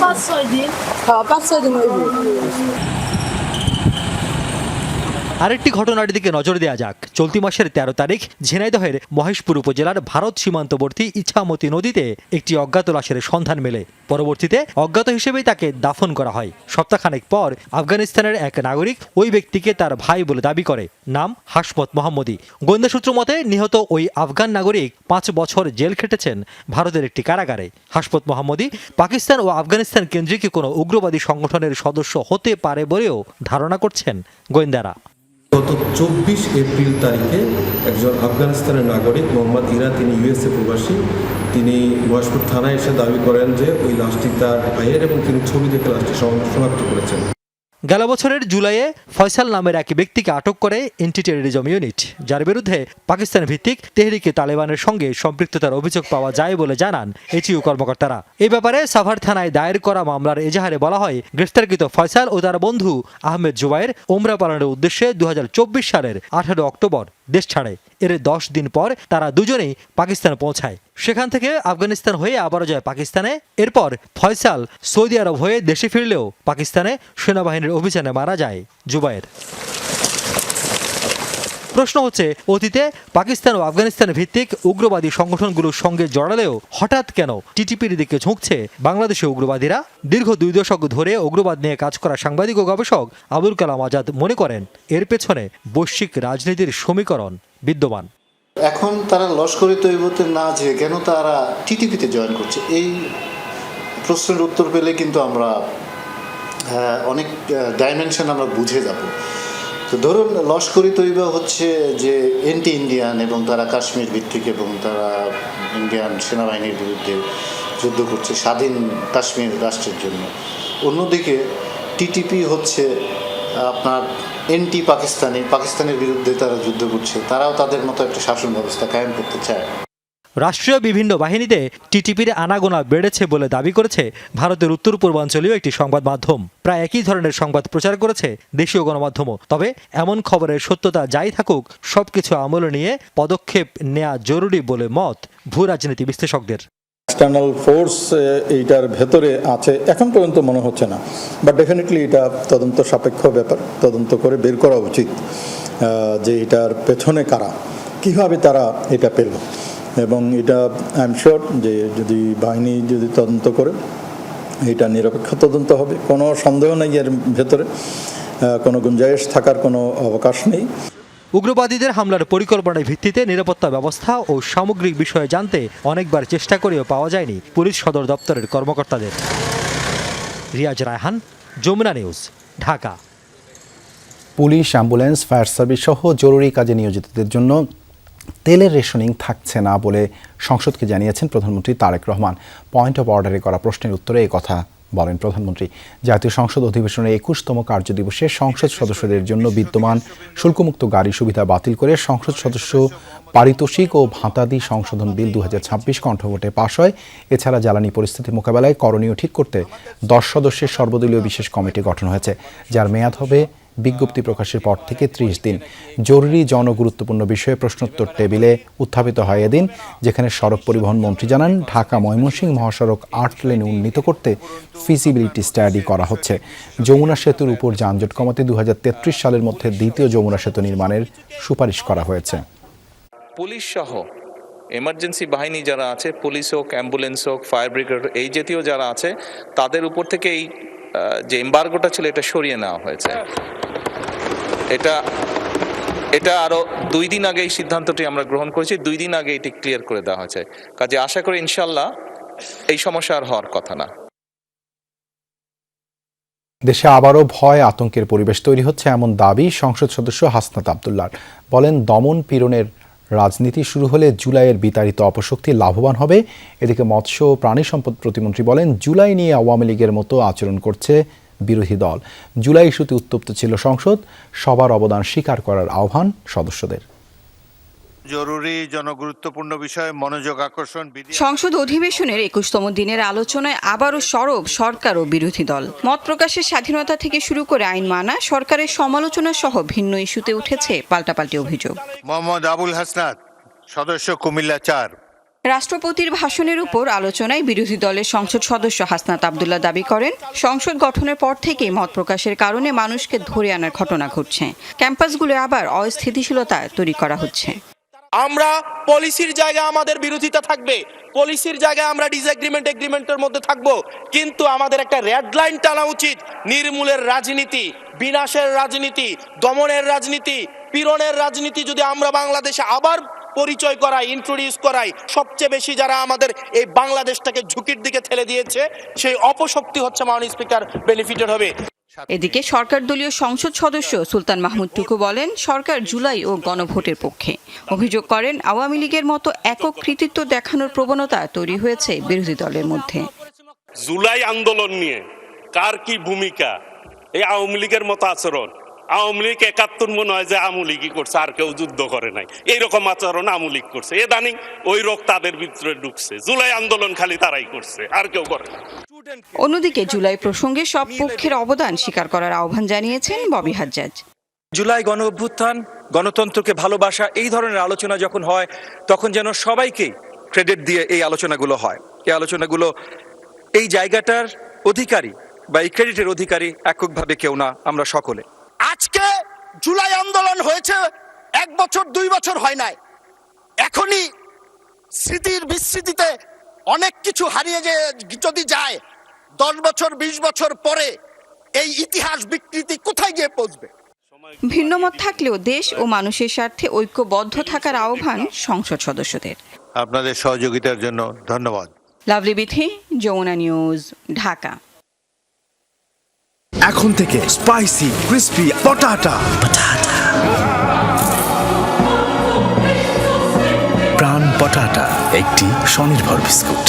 5-6 দিন। হ্যাঁ, 5-6 দিন হইব। আরেকটি ঘটনার দিকে নজর দেওয়া যাক। চলতি মাসের 13 তারিখ ঝিনাইদহের মহেশপুর উপজেলার ভারত সীমান্তবর্তী ইছামতি নদীতে একটি অজ্ঞাত লাশের সন্ধান মেলে। পরবর্তীতে অজ্ঞাত হিসেবেই তাকে দাফন করা হয়। সপ্তাহখানেক পর আফগানিস্তানের এক নাগরিক ওই ব্যক্তিকে তার ভাই বলে দাবি করে। নাম হাসমত মোহাম্মদী। গোয়েন্দা সূত্র মতে নিহত ওই আফগান নাগরিক 5 বছর জেল খেটেছেন ভারতের একটি কারাগারে। হাসমত মোহাম্মদী পাকিস্তান ও আফগানিস্তান কেন্দ্রিক কোনো উগ্রবাদী সংগঠনের সদস্য হতে পারে বলেও ধারণা করছেন গোয়েন্দারা। গত 24 এপ্রিল তারিখে একজন আফগানিস্তানের নাগরিক মোহাম্মদ ইরা, তিনি ইউএসএ প্রবাসী, তিনি মহেশপুর থানায় এসে দাবি করেন যে ওই লাশটি তার ভাইয়ের এবং তিনি ছবি দেখে লাশটি শনাক্ত করেছেন। গেল বছরের জুলাইয়ে ফয়সাল নামের এক ব্যক্তিকে আটক করে এন্টি টেররিজম ইউনিট, যার বিরুদ্ধে পাকিস্তান ভিত্তিক তেহরিকে তালেবানের সঙ্গে সম্পৃক্ততার অভিযোগ পাওয়া যায় বলে জানান এটিইউ কর্মকর্তারা। এই ব্যাপারে সাভার থানায় দায়ের করা মামলার এজাহারে বলা হয়, গ্রেফতারকৃত ফয়সাল ও তার বন্ধু আহমেদ জুবায়ের ওমরা পালনের উদ্দেশ্যে 2024 সালের 18 অক্টোবর দেশ ছাড়ে। এর 10 দিন পর তারা দুজনেই পাকিস্তান পৌঁছায়। সেখান থেকে আফগানিস্তান হয়ে আবারও যায় পাকিস্তানে। এরপর ফয়সাল সৌদি আরব হয়ে দেশে ফিরলেও পাকিস্তানে সেনাবাহিনীর অভিযানে মারা যায় জুবায়ের। প্রশ্ন হচ্ছে, অতীতে পাকিস্তান ও আফগানিস্তান ভিত্তিক উগ্রবাদী সংগঠনগুলোর সঙ্গে জড়ালেও হঠাৎ কেন টিটিপির দিকে ঝুঁকছে বাংলাদেশে উগ্রবাদীরা? দীর্ঘ 2 দশক ধরে উগ্রবাদ নিয়ে কাজ করা সাংবাদিক ও গবেষক আবুল কালাম আজাদ মনে করেন, এর পেছনে বৈশ্বিক রাজনীতির সমীকরণ বিদ্যমান। এখন তারা লস্করে তৈবতে না যেয়ে কেন তারা টিটিপিতে জয়েন করছে, এই প্রশ্নের উত্তর পেলে কিন্তু আমরা অনেক ডাইমেনশন আমরা বুঝে যাব। তো ধরুন, লস্করি তৈবা হচ্ছে যে এন্টি ইন্ডিয়ান এবং তারা কাশ্মীর ভিত্তিক এবং তারা ইন্ডিয়ান সেনাবাহিনীর বিরুদ্ধে যুদ্ধ করছে স্বাধীন কাশ্মীর রাষ্ট্রের জন্য। অন্যদিকে টিটিপি হচ্ছে আপনার এন্টি পাকিস্তানের বিরুদ্ধে তারা যুদ্ধ করছে, তারাও তাদের মতো একটা শাসন ব্যবস্থা কায়েম করতে চায়। রাষ্ট্রীয় বিভিন্ন বাহিনীতে টিটিপির আনাগোনা বেড়েছে বলে দাবি করেছে ভারতের উত্তর পূর্বাঞ্চলীয় একটি সংবাদ মাধ্যম। প্রায় একই ধরনের সংবাদ প্রচার করেছে দেশীয় গণমাধ্যমও। তবে এমন খবরের সত্যতা যাই থাকুক, সবকিছু আমলে নিয়ে পদক্ষেপ নেওয়া জরুরি বলে মত ভূ রাজনীতি বিশ্লেষকদের। এক্সটার্নাল ফোর্স এইটার ভেতরে আছে এখন পর্যন্ত মনে হচ্ছে না, বাট ডেফিনেটলি এটা তদন্ত সাপেক্ষ ব্যাপার। তদন্ত করে বের করা উচিত যে এটার পেছনে কারা, কিভাবে তারা এটা পেল। এবং এটা আই এম শিওর যে যদি বাহিনী যদি তদন্ত করে, এটা নিরপেক্ষ তদন্ত হবে, কোনো সন্দেহ নেই এর ভেতরে কোনো গুঞ্জাইশ থাকার কোনো অবকাশ নেই। উগ্রবাদীদের হামলার পরিকল্পনার ভিত্তিতে নিরাপত্তা ব্যবস্থা ও সামগ্রিক বিষয়ে জানতে অনেকবার চেষ্টা করেও পাওয়া যায়নি পুলিশ সদর দপ্তরের কর্মকর্তাদের। রিয়াজ রায়হান, যমুনা নিউজ, ঢাকা। পুলিশ, অ্যাম্বুলেন্স, ফায়ার সার্ভিস সহ জরুরি কাজে নিয়োজিতদের জন্য তেলের রেশনিং থাকছে না বলে সংসদকে জানিয়েছেন প্রধানমন্ত্রী তারেক রহমান। পয়েন্ট অফ অর্ডারে করা প্রশ্নের উত্তরে এই কথা বলেন প্রধানমন্ত্রী। জাতীয় সংসদ অধিবেশনের 21তম কার্যদিবসে সংসদ সদস্যদের জন্য বিদ্যমান শুল্কমুক্ত গাড়ি সুবিধা বাতিল করে সংসদ সদস্য পারিতোষিক ও ভাতাদি সংশোধন বিল 2026 কণ্ঠভোটে পাশ হয়। এছাড়া জ্বালানি পরিস্থিতি মোকাবেলায় করণীয় ঠিক করতে 10 সদস্যের সর্বদলীয় বিশেষ কমিটি গঠন হয়েছে, যার মেয়াদ হবে বিজ্ঞপ্তি প্রকাশের পর থেকে 30 দিন। জরুরি জনগুরুত্বপূর্ণ বিষয়ে প্রশ্নোত্তর টেবিলে উত্থাপিত হয় এদিন, যেখানে সড়ক পরিবহন মন্ত্রী জানান ঢাকা ময়মনসিংহ মহাসড়ক 8 লেনে উন্নীত করতে ফিজিবিলিটি স্টাডি করা হচ্ছে। যমুনা সেতুর উপর যানজট কমাতে 2033 সালের মধ্যে দ্বিতীয় যমুনা সেতু নির্মাণের সুপারিশ করা হয়েছে। পুলিশ সহ এমার্জেন্সি বাহিনী যারা আছে, পুলিশ হোক, অ্যাম্বুলেন্স হোক, ফায়ার ব্রিগেড, এই জাতীয় যারা আছে, তাদের উপর থেকে এই যে এম্বার্গোটা ছিল এটা সরিয়ে নেওয়া হয়েছে। এটা আরো 2 দিন আগে এই সিদ্ধান্তটি আমরা গ্রহণ করেছি, 2 দিন আগে এটি ক্লিয়ার করে দেওয়া হয়েছে। কাজে আশা করি ইনশাল্লাহ এই সমস্যা আর হওয়ার কথা না। দেশে আবারও ভয় আতঙ্কের পরিবেশ তৈরি হচ্ছে এমন দাবি সংসদ সদস্য হাসনাত আব্দুল্লাহর। বলেন, দমন পীড়নের রাজনীতি শুরু হলে জুলাইয়ের বিতাড়িত অপশক্তি লাভবান হবে। এদিকে মৎস্য ও প্রাণী সম্পদ প্রতিমন্ত্রী বলেন, জুলাই নিয়ে আওয়ামী লীগের মতো আচরণ করছে বিরোধী দল। জুলাই ইস্যুতে উত্তপ্ত ছিল সংসদ, সবার অবদান স্বীকার করার আহ্বান সদস্যদের। জরুরি জনগুরুত্বপূর্ণ বিষয়ে মনোযোগ আকর্ষণ। সংসদ অধিবেশনের 21তম দিনের আলোচনায় আবারও সরব সরকার ও বিরোধী দল। মত প্রকাশের স্বাধীনতা থেকে শুরু করে আইন মানা, সরকারের সমালোচনা সহ ভিন্ন ইস্যুতে উঠেছে পাল্টাপাল্টি অভিযোগ। মোহাম্মদ আবুল হাসনাত, সদস্য কুমিল্লা 4। রাষ্ট্রপতির ভাষণের উপর আলোচনায় বিরোধী দলের সংসদ সদস্য হাসনাত আব্দুল্লাহ দাবি করেন, সংসদ গঠনের পর থেকেই মত প্রকাশের কারণে মানুষকে ধরে আনার ঘটনা ঘটছে। ক্যাম্পাসগুলো আবার অস্থিতিশীলতা তৈরি করা হচ্ছে। আমরা পলিসির জায়গায় আমাদের বিরোধিতা থাকবে, পলিসির জায়গায় আমরা এগ্রিমেন্টের মধ্যে থাকবো, কিন্তু আমাদের একটা রেড লাইন টানা উচিত। নির্মূলের রাজনীতি, বিনাশের রাজনীতি, দমনের রাজনীতি, পীড়নের রাজনীতি যদি আমরা বাংলাদেশে আবার পরিচয় করাই, ইন্ট্রোডিউস করাই, সবচেয়ে বেশি যারা আমাদের এই বাংলাদেশটাকে ঝুঁকির দিকে ঠেলে দিয়েছে সেই অপশক্তি হচ্ছে মাননীয় স্পিকার বেনিফিটেড হবে। এদিকে সরকার দলীয় সংসদ সদস্য সুলতান মাহমুদ টুকু বলেন, সরকার জুলাই ও গণভোটের পক্ষে। অভিযোগ করেন, আওয়ামী লীগের মতো একক কৃতিত্ব দেখানোর প্রবণতা তৈরি হয়েছে বিরোধী দলের মধ্যে। জুলাই আন্দোলন নিয়ে কার কি ভূমিকা, এই আওয়ামী লীগের মতো আচরণ। আওয়ামী লীগ 71 মনে হয় যে আওয়ামী লীগই করছে, আর কেউ যুদ্ধ করে নাই, এইরকম আচরণ আওয়ামী লীগ করছে। এদানিং ওই রোগ তাদের ভিতরে ঢুকছে। জুলাই আন্দোলন খালি তারাই করছে, আর কেউ করে না। অন্যদিকে জুলাই প্রসঙ্গে সব পক্ষের অবদান স্বীকার করার আহ্বান জানিয়েছেন ববি হাজ্জাজ। জুলাই গণ অভ্যুত্থান, গণতন্ত্রকে ভালোবাসা, এই ধরনের আলোচনা যখন হয় তখন যেন সবাইকে ক্রেডিট দিয়ে এই আলোচনাগুলো হয়। এই আলোচনাগুলো এই জায়গাটার অধিকারী বা এই ক্রেডিটের অধিকারী এককভাবে কেউ না, আমরা সকলে। আজকে জুলাই আন্দোলন হয়েছে 1 বছর 2 বছর হয় নাই, এখনই স্মৃতির বিস্মৃতিতে অনেক কিছু হারিয়ে যদি যায়, 10 বছর 20 বছর পরে এই ইতিহাস বিকৃতি কোথায় গিয়ে পৌঁছবে? ভিন্নমত থাকলেও দেশ ও মানুষের স্বার্থে ঐক্যবদ্ধ থাকার আহ্বান সংসদ সদস্যদের। আপনাদের সহযোগিতার জন্য ধন্যবাদ। লাভলি বিথি, যমুনা নিউজ, ঢাকা। এখন থেকে স্পাইসি ক্রিস্পি পটাটা, প্রাণ পটাটা একটি স্বনির্ভর বিস্কুট।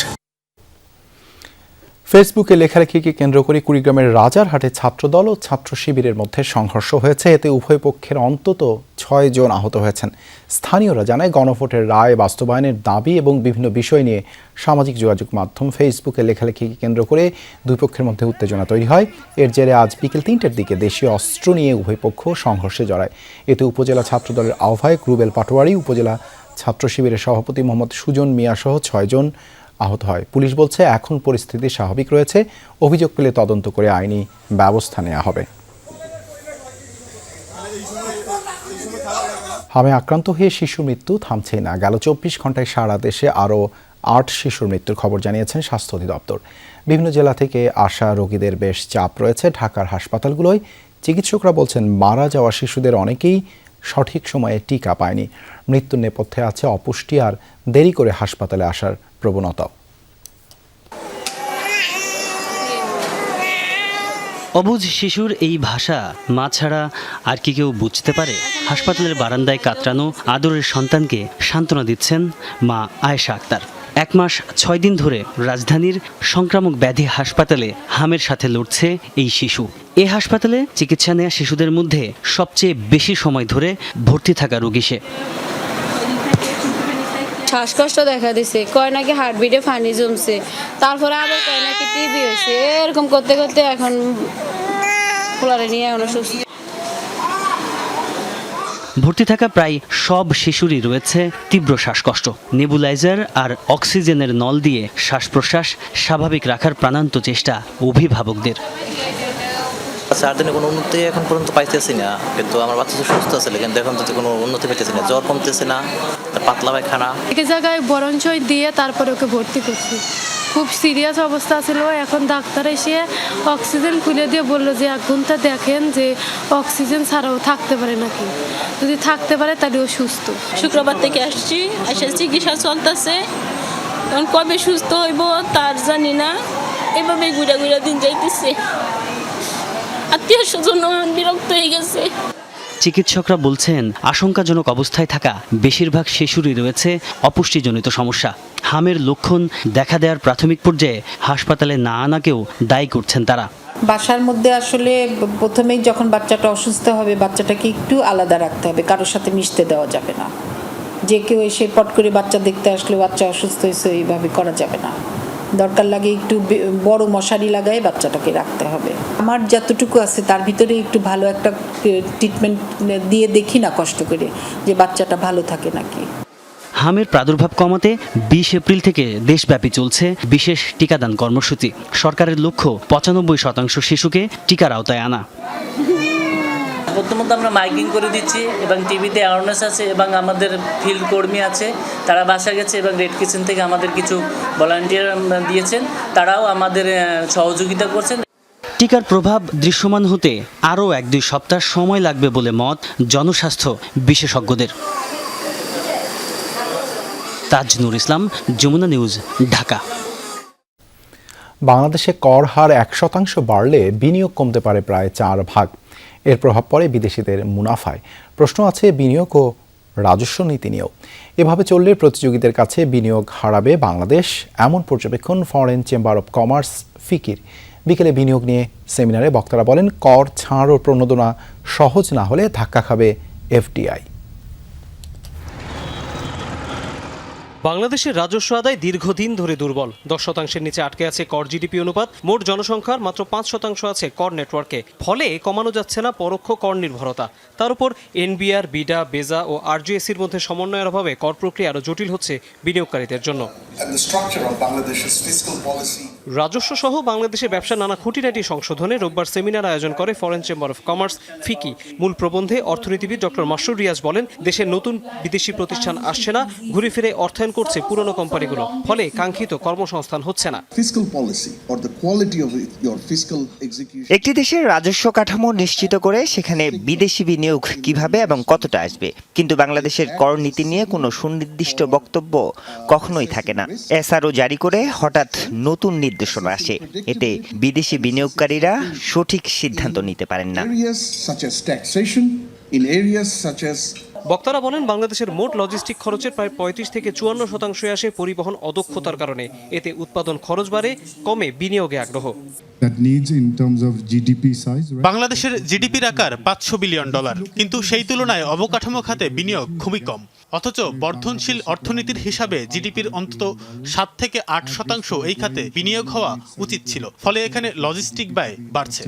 ফেসবুকে লেখালেখিকে কেন্দ্র করে কুড়িগ্রামের রাজারহাটে ছাত্রদল ও ছাত্র শিবিরের মধ্যে সংঘর্ষ হয়েছে। এতে উভয় পক্ষের অন্তত 6 জন আহত হয়েছেন। স্থানীয়রা জানায়, গণভোটের রায় বাস্তবায়নের দাবি এবং বিভিন্ন বিষয় নিয়ে সামাজিক যোগাযোগ মাধ্যম ফেসবুকে লেখালেখিকে কেন্দ্র করে দুই পক্ষের মধ্যে উত্তেজনা তৈরি হয়। এর জেরে আজ বিকেল 3টার দিকে দেশীয় অস্ত্র নিয়ে উভয় পক্ষ সংঘর্ষে জড়ায়। এতে উপজেলা ছাত্রদলের আহ্বায়ক রুবেল পাটোয়ারি, উপজেলা ছাত্র শিবিরের সভাপতি মোহাম্মদ সুজন মিয়া সহ 6 জন আহত হয়। পুলিশ বলছে, এখন পরিস্থিতি স্বাভাবিক রয়েছে, অভিযোগ পেলে তদন্ত করে আইনি ব্যবস্থা নেওয়া হবে। হামে আক্রান্ত হয়ে শিশু মৃত্যু থামছেই না। গেল 24 ঘন্টায় সারা দেশে আরও 8 শিশুর মৃত্যুর খবর জানিয়েছেন স্বাস্থ্য অধিদপ্তর। বিভিন্ন জেলা থেকে আসা রোগীদের বেশ চাপ রয়েছে ঢাকার হাসপাতালগুলোয়। চিকিৎসকরা বলছেন, মারা যাওয়া শিশুদের অনেকেই সঠিক সময়ে টিকা পায়নি। মৃত্যুর নেপথ্যে আছে অপুষ্টি আর দেরি করে হাসপাতালে আসার প্রবণতাও। অবুঝ শিশুর এই ভাষা মা ছাড়া আর কি কেউ বুঝতে পারে? হাসপাতালের বারান্দায় কাতরানো আদরের সন্তানকে সান্ত্বনা দিচ্ছেন মা আয়েশা আক্তার। 1 মাস 6 দিন ধরে রাজধানীর সংক্রামক ব্যাধি হাসপাতালে হামের সাথে লড়ছে এই শিশু। এই হাসপাতালে চিকিৎসা নেওয়া শিশুদের মধ্যে সবচেয়ে বেশি সময় ধরে ভর্তি থাকা রোগী সে। শ্বাসকষ্ট দেখা দিছে, কয় নাকি হার্টবিটে পানি জমছে, তারপরে আবার কয় নাকি টিবি হয়েছে। এরকম করতে করতে এখন পোলারে নিয়ে অসুস্থ। ভর্তি থাকা প্রায় সব শিশুরই রয়েছে তীব্র শ্বাসকষ্ট। নেবুলাইজার আর অক্সিজেনের নল দিয়ে শ্বাস প্রশ্বাস স্বাভাবিক রাখার প্রাণান্ত চেষ্টা অভিভাবকদের। সার্জনে কোনো উন্নতি এখন পর্যন্ত পাইতেছি না, কিন্তু আমার বাচ্চা তো সুস্থ আছে, কিন্তু এখন তো কোনো উন্নতি পাইতেছি না। জ্বর কমতেছে না, পাতলা পায়খানা। এক জায়গায় বরঞ্চই দিয়ে তারপরে ওকে ভর্তি করছি। খুব সিরিয়াস অবস্থা ছিল। এখন ডাক্তার এসে অক্সিজেন খুলে দিয়ে বললো যে 1 ঘন্টা দেখেন যে অক্সিজেন ছাড়াও থাকতে পারে নাকি, যদি থাকতে পারে তাহলে ও সুস্থ। শুক্রবার থেকে আসছি, এসে চিকিৎসা চলতেছে। এখন কবে সুস্থ হইব তার জানি না, এভাবে ঘুরে ঘুরে দিন যাইতেছে। আত্মীয় স্বজন বিরক্ত হয়ে গেছে। চিকিৎসকরা বলছেন আশঙ্কাজনক অবস্থায় থাকা বেশিরভাগ শিশুরই রয়েছে অপুষ্টিজনিত সমস্যা। হামের লক্ষণ দেখা দেওয়ার প্রাথমিক পর্যায়ে হাসপাতালে না আনাকেও দায়ী করছেন তারা। বাসার মধ্যে আসলে প্রথমেই যখন বাচ্চাটা অসুস্থ হবে, বাচ্চাটাকে একটু আলাদা রাখতে হবে, কারোর সাথে মিশতে দেওয়া যাবে না। যে কেউ এসে পট করে বাচ্চা দেখতে আসলে বাচ্চা অসুস্থ হয়েছে এইভাবে করা যাবে না। দরকার লাগে একটু বড় মশারি লাগায় বাচ্চাটাকে রাখতে হবে। আমার যতটুকু আছে তার ভিতরে একটু ভালো একটা ট্রিটমেন্ট দিয়ে দেখি না কষ্ট করে যে বাচ্চাটা ভালো থাকে নাকি। হামের প্রাদুর্ভাব কমাতে 20 এপ্রিল থেকে দেশব্যাপী চলছে বিশেষ টিকাদান কর্মসূচি। সরকারের লক্ষ্য 95% শিশুকে টিকার আওতায় আনা। প্রথমত আমরা মাইকিং করে দিচ্ছি এবং টিভিতে অ্যাওয়ারনেস আছে এবং আমাদের ফিল্ড কর্মী আছে, তারা বাসা গেছে এবং রেড কিচেন থেকে আমাদের কিছু ভলান্টিয়ার দিয়েছেন, তারাও আমাদের সহযোগিতা করছেন। টিকার প্রভাব দৃশ্যমান হতে আরও 1-2 সপ্তাহ সময় লাগবে বলে মত জনস্বাস্থ্য বিশেষজ্ঞদের। তাজনুর ইসলাম, যমুনা নিউজ, ঢাকা। বাংলাদেশে কর হার 1% বাড়লে বিনিয়োগ কমতে পারে প্রায় 4 ভাগ। এর প্রভাব পড়ে বিদেশিদের মুনাফায়। প্রশ্ন আছে বিনিয়োগ ও রাজস্ব নীতি নিয়েও। এভাবে চললে প্রতিযোগীদের কাছে বিনিয়োগ হারাবে বাংলাদেশ, এমন পর্যবেক্ষণ ফরেন চেম্বার অব কমার্স ফিকির। বিকেলে বিনিয়োগ নিয়ে সেমিনারে বক্তারা বলেন, কর ছাড় ও প্রণোদনা সহজ না হলে ধাক্কা খাবে এফডিআই। বাংলাদেশের রাজস্ব আদায় দীর্ঘদিন ধরে দুর্বল। 10% নিচে আটকে আছে কর জিডিপি অনুপাত। মোট জনসংখ্যার মাত্র 5% আছে কর নেটওয়ার্কে। ফলে কমানো যাচ্ছে না পরোক্ষ কর নির্ভরতা। তার উপর এনবিআর, বিডা, বেজা ও আরজিএসির মধ্যে সমন্বয়ের অভাবে কর প্রক্রিয়া আরও জটিল হচ্ছে বিনিয়োগকারীদের জন্য। রাজস্ব সহ বাংলাদেশের ব্যবসার নানা খুঁটিনাটি সংশোধনে রোববার সেমিনার আয়োজন করে ফরেন চেম্বার অব কমার্স ফিকি। মূল প্রবন্ধে অর্থনীতিবিদ ডক্টর মাসরুর রিয়াজ বলেন, দেশের নতুন বিদেশি প্রতিষ্ঠান আসছে না, ঘুরে ফিরে অর্থায়ন করছে পুরনো কোম্পানিগুলো, ফলে কাঙ্ক্ষিত কর্মসংস্থান হচ্ছে না। একটি দেশের রাজস্ব কাঠামো নিশ্চিত করে সেখানে বিদেশি বিনিয়োগ কিভাবে এবং কতটা আসবে, কিন্তু বাংলাদেশের কর নীতি নিয়ে কোনো সুনির্দিষ্ট বক্তব্য কখনোই থাকে না। এসআরও জারি করে হঠাৎ নতুন নির্দেশনা আসে, এতে বিদেশি বিনিয়োগকারীরা সঠিক সিদ্ধান্ত নিতে পারেন না। বক্তারা বলেন, বাংলাদেশের মোট লজিস্টিক খরচের প্রায় 35 থেকে 54% আসে পরিবহন অদক্ষতার কারণে। এতে উৎপাদন খরচ বাড়ে, কমে বিনিয়োগে আগ্রহ। বাংলাদেশের জিডিপির আকার $500 বিলিয়ন, কিন্তু সেই তুলনায় অবকাঠামো খাতে বিনিয়োগ খুবই কম। অথচ বর্ধনশীল অর্থনীতির হিসাবে জিডিপির অন্তত 7 থেকে 8% এই খাতে বিনিয়োগ হওয়া উচিত ছিল। ফলে এখানে লজিস্টিক ব্যয় বাড়ছে।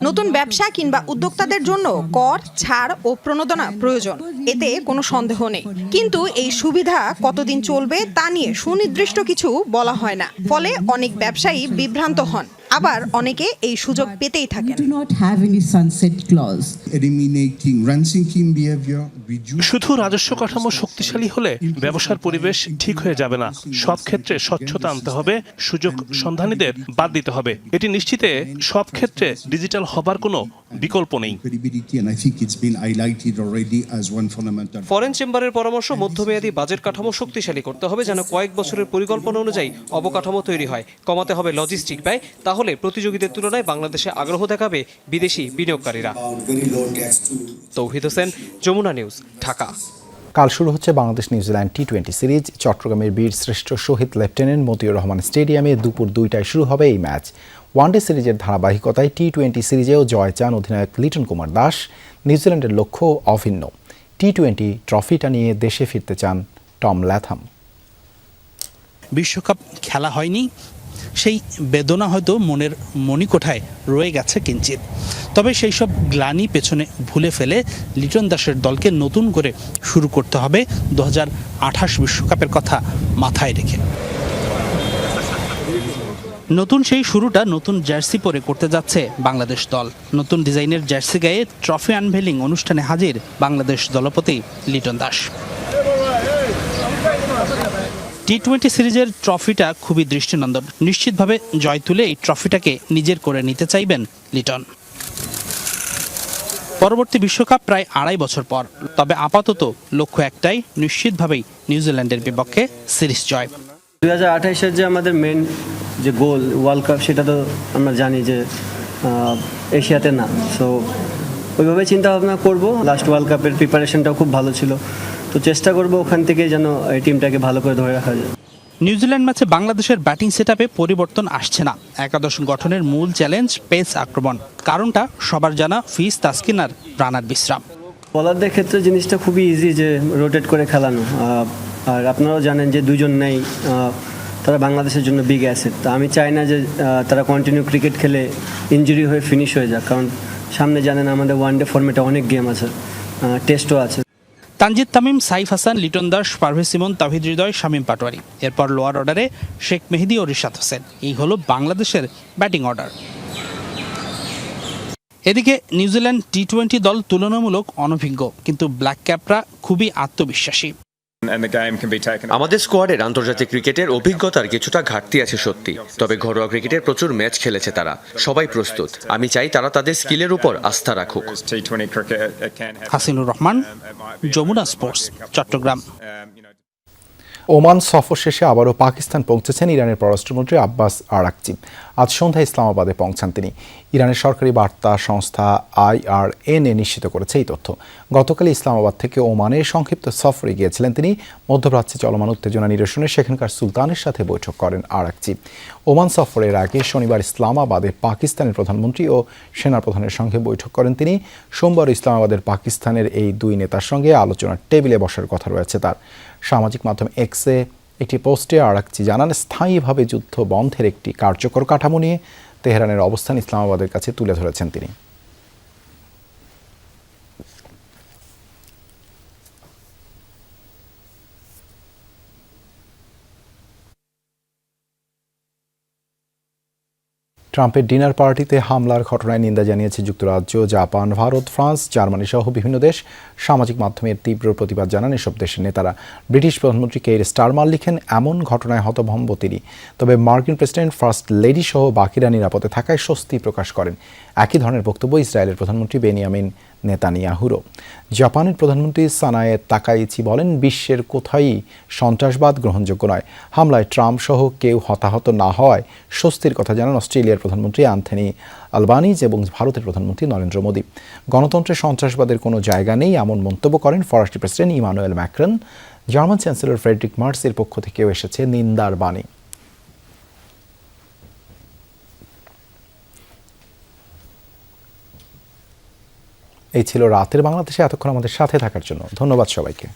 নতুন ব্যবসা কিংবা উদ্যোক্তাদের জন্য কর ছাড় ও প্রণোদনা প্রয়োজন, এতে কোনো সন্দেহ নেই। কিন্তু এই সুবিধা কতদিন চলবে তা নিয়ে সুনির্দিষ্ট কিছু বলা হয় না। ফলে অনেক ব্যবসায়ী বিভ্রান্ত হন, আবার অনেকে এই সুযোগ পেতেই থাকেন। শুধু রাজস্ব কাঠামো শক্তিশালী হলে ব্যবসার পরিবেশ ঠিক হয়ে যাবে না। সব ক্ষেত্রে স্বচ্ছতা আনতে হবে, সুযোগ সন্ধানীদের বাদ দিতে হবে। এটি নিশ্চিতে সব ক্ষেত্রে ডিজিটাল হবার কোনো বিকল্প নেই। ফরেন চেম্বারের পরামর্শ, মধ্যমেয়াদী বাজেট কাঠামো শক্তিশালী করতে হবে, যেন কয়েক বছরের পরিকল্পনা অনুযায়ী অবকাঠামো তৈরি হয়। কমাতে হবে লজিস্টিক ব্যয়, তাহলে প্রতিযোগীদের তুলনায় বাংলাদেশে আগ্রহ দেখাবে বিদেশি বিনিয়োগকারীরা। তৌহিদ হোসেন, যমুনা নিউজ, ঢাকা। কাল শুরু হচ্ছে বাংলাদেশ নিউজিল্যান্ড টি-20 সিরিজ। চট্টগ্রামের বীর শ্রেষ্ঠ শহীদ লেফটেন্যান্ট মতিউর রহমান স্টেডিয়ামে দুপুর 2টায় শুরু হবে এই ম্যাচ। ওয়ানডে সিরিজের ধারাবাহিকতায় টি-20 সিরিজেও জয় চান অধিনায়ক লিটন কুমার দাস। নিউজিল্যান্ডের লক্ষ্য অভিন্ন, টি-20 ট্রফিটা নিয়ে দেশে ফিরতে চান টম ল্যাথাম। বিশ্বকাপ খেলা হয়নি, সেই বেদনা হয়তো মনের মণিকোঠায় রয়ে গেছে কিঞ্চিত। তবে সেই সব গ্লানি পেছনে ভুলে ফেলে লিটন দাসের দলকে নতুন করে শুরু করতে হবে 2028 বিশ্বকাপের কথা মাথায় রেখে। নতুন সেই শুরুটা নতুন জার্সি পরে করতে যাচ্ছে বাংলাদেশ দল। নতুন ডিজাইনের জার্সি গায়ে ট্রফি আনভেলিং অনুষ্ঠানে হাজির বাংলাদেশ দলপতি লিটন দাস। টি-20 সিরিজের ট্রফিটা খুবই দৃষ্টিনন্দন। নিশ্চিতভাবে জয় তুলে এই ট্রফিটাকে নিজের করে নিতে চাইবেন লিটন। পরবর্তী বিশ্বকাপ প্রায় 2.5 বছর পর, তবে আপাতত লক্ষ্য একটাই, নিশ্চিতভাবেই নিউজিল্যান্ডের বিপক্ষে সিরিজ জয়। 2028-এর যে আমাদের মেন যে গোল ওয়ার্ল্ড কাপ, সেটা তো আমরা জানি যে এশিয়াতে না। সো ওইভাবে চিন্তা ভাবনা করবো। লাস্ট ওয়ার্ল্ড কাপের প্রিপারেশনটাও খুব ভালো ছিল, তো চেষ্টা করব ওখান থেকে যেন এই টিমটাকে ভালো করে ধরে রাখা যায়। নিউজিল্যান্ড ম্যাচে বাংলাদেশের ব্যাটিং সেটআপে পরিবর্তন আসছে না। একাদশ গঠনের মূল চ্যালেঞ্জ পেস আক্রমণ। কারণটা সবার জানা, ফিজ, তাসকিন আর রানার বিশ্রাম। বলারদের ক্ষেত্রে জিনিসটা খুবই ইজি যে রোটেট করে খেলানো। আর আপনারাও জানেন যে দুজন নেই, তারা বাংলাদেশের জন্য বিগ অ্যাসেট। তা আমি চাই না যে তারা কন্টিনিউ ক্রিকেট খেলে ইনজুরি হয়ে ফিনিশ হয়ে যাক, কারণ সামনে জানেন আমাদের ওয়ানডে ফর্মেটে অনেক গেম আছে, টেস্টও আছে। তানজিদ তামিম, সাইফ হাসান, লিটন দাস, পারভেজ ইমন, তাওহিদ হৃদয়, শামীম পাটোয়ারি। এরপর লোয়ার অর্ডারে শেখ মেহেদী ও রিশাদ হোসেন। এই হলো বাংলাদেশের ব্যাটিং অর্ডার। এদিকে নিউজিল্যান্ড টি-20 দল তুলনামূলক অনভিজ্ঞ, কিন্তু ব্ল্যাক ক্যাপরা খুবই আত্মবিশ্বাসী। আমাদের স্কোয়াডের আন্তর্জাতিক ক্রিকেটের অভিজ্ঞতার কিছুটা ঘাটতি আছে সত্যি, তবে ঘরোয়া ক্রিকেটের প্রচুর ম্যাচ খেলেছে তারা। সবাই প্রস্তুত। আমি চাই তারা তাদের স্কিলের উপর আস্থা রাখুক। হাসিনুর রহমান, যমুনা স্পোর্টস, চট্টগ্রাম। ওমান সফর শেষে আবারও পাকিস্তান পৌঁছেছেন ইরানের পররাষ্ট্রমন্ত্রী আব্বাস আরাকচি। আজ সন্ধ্যায় ইসলামাবাদে পৌঁছান তিনি। ইরানের সরকারি বার্তা সংস্থা IRNA নিশ্চিত করেছে এই তথ্য। গতকাল ইসলামাবাদ থেকে ওমানের সংক্ষিপ্ত সফরে গিয়েছিলেন তিনি। মধ্যপ্রাচ্যে চলমান উত্তেজনা নিরসনে সেখানকার সুলতানের সাথে বৈঠক করেন আরাকচি। ওমান সফরের আগে শনিবার ইসলামাবাদে পাকিস্তানের প্রধানমন্ত্রী ও সেনাপ্রধানের সঙ্গে বৈঠক করেন তিনি। সোমবার ইসলামাবাদের পাকিস্তানের এই দুই নেতার সঙ্গে আলোচনার টেবিলে বসার কথা রয়েছে তার। সামাজিক মাধ্যম এক্সে একটি পোস্টে আরাকচি জানান, স্থায়ীভাবে যুদ্ধ বন্ধের একটি কার্যকর কাঠামো নিয়ে তেহরানের অবস্থান ইসলামাবাদের কাছে তুলে ধরেছেন তিনি। ট্রাম্পের ডিনার পার্টিতে হামলার ঘটনায় নিন্দা জানিয়েছে যুক্তরাজ্য, জাপান, ভারত, ফ্রান্স, জার্মানি সহ বিভিন্ন দেশ। সামাজিক মাধ্যমে তীব্র প্রতিবাদ জানান এসব দেশের নেতারা। ব্রিটিশ প্রধানমন্ত্রী কেইর স্টারমার লিখেন, এমন ঘটনায় হতভম্ব তিনি। তবে মার্কিন প্রেসিডেন্ট, ফার্স্ট লেডি সহ বাকিরা নিরাপদে থাকায় স্বস্তি প্রকাশ করেন। একই ধরনের বক্তব্য ইসরায়েলের প্রধানমন্ত্রী বেনিয়ামিন নেতানিয়াহুরও। জাপানের প্রধানমন্ত্রী সানায়ে তাকাইচি বলেন, বিশ্বের কোথায়ই সন্ত্রাসবাদ গ্রহণযোগ্য নয়। হামলায় ট্রাম্প সহ কেউ হতাহত না হওয়ায় স্বস্তির কথা জানান অস্ট্রেলিয়ার প্রধানমন্ত্রী অ্যান্থনি আলবানিজ এবং ভারতের প্রধানমন্ত্রী নরেন্দ্র মোদী। গণতন্ত্রে সন্ত্রাসবাদের কোনো জায়গা নেই এমন মন্তব্য করেন ফরাসি president Emmanuel Macron. German chancellor Friedrich মার্সের পক্ষ থেকেও এসেছে নিন্দার বাণী। এই ছিল রাতের বাংলাদেশে। এতক্ষণ আমাদের সাথে থাকার জন্য ধন্যবাদ সবাইকে।